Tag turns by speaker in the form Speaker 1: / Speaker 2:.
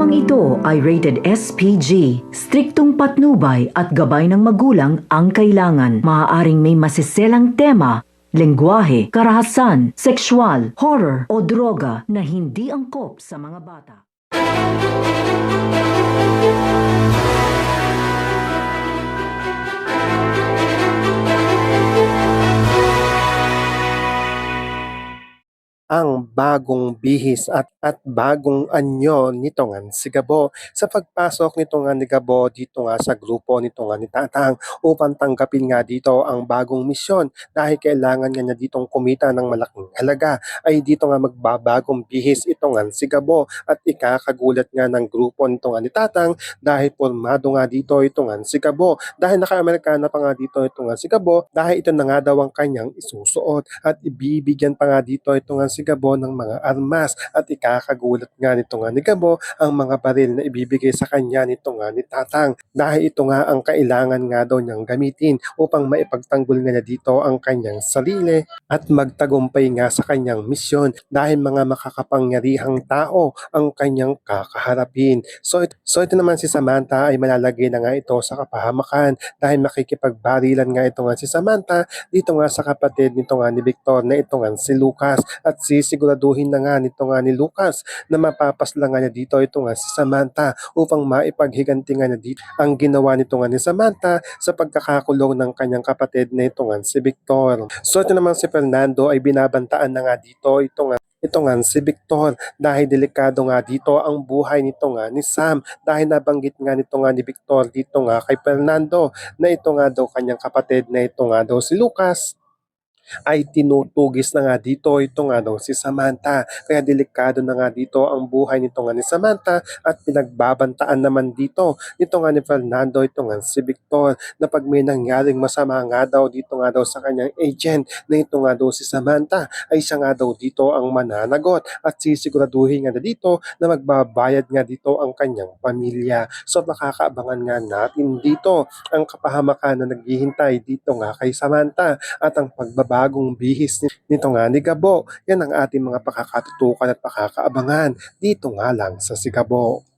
Speaker 1: Programang ito ay rated SPG. Striktong patnubay at gabay ng magulang ang kailangan. Maaaring may masiselang tema, lengguwahe, karahasan, sexual, horror o droga na hindi angkop sa mga bata.
Speaker 2: Ang bagong bihis at bagong anyo nito nga si Gabo. Sa pagpasok nito nga ni Gabo dito nga sa grupo nito nga ni Tatang upang tanggapin nga dito ang bagong misyon dahil kailangan nga niya ditong kumita ng malaking halaga ay dito nga magbabagong bihis ito nga si Gabo at ikakagulat nga ng grupo nito nga ni Tatang dahil pormado nga dito ito nga si Gabo dahil naka-Amerikana pa nga dito ito nga si Gabo dahil ito na nga daw ang kanyang isusuot at ibibigyan pa nga dito ito nga si Gabo ng mga armas at ikakagulat nga nito nga ni Gabo ang mga baril na ibibigay sa kanya nito nga ni Tatang dahil ito nga ang kailangan nga daw niyang gamitin upang maipagtanggol nga niya dito ang kanyang sarili at magtagumpay nga sa kanyang misyon dahil mga makakapangyarihang tao ang kanyang kakaharapin. So ito naman si Samantha ay malalagay na nga ito sa kapahamakan dahil makikipagbarilan nga ito nga si Samantha dito nga sa kapatid nito nga ni Victor na ito nga si Lucas at sisiguraduhin na nga nito nga ni Lucas na mapapaslang nga niya dito ito nga si Samantha upang maipaghiganti nga niya dito ang ginawa nito nga ni Samantha sa pagkakakulong ng kanyang kapatid na ito nga si Victor. So ito naman si Fernando ay binabantaan na nga dito ito nga si Victor dahil delikado nga dito ang buhay nito nga ni Sam dahil nabanggit nga nito nga ni Victor dito nga kay Fernando na ito nga daw kanyang kapatid na ito nga daw si Lucas ay tinutugis na nga dito ito nga daw si Samantha. Kaya delikado na nga dito ang buhay nito nga ni Samantha at pinagbabantaan naman dito nito nga ni Fernando ito nga si Victor na pag may nangyaring masama nga daw dito nga daw sa kanyang agent na ito nga daw si Samantha ay siya nga daw dito ang mananagot at sisiguraduhin nga na dito na magbabayad nga dito ang kanyang pamilya. So makakaabangan nga natin dito ang kapahamakan na naghihintay dito nga kay Samantha at ang pagbabagong bihis nito nga ni Gabo. Yan ang ating mga pakakatutukan at pakakaabangan dito nga lang sa Sigabo.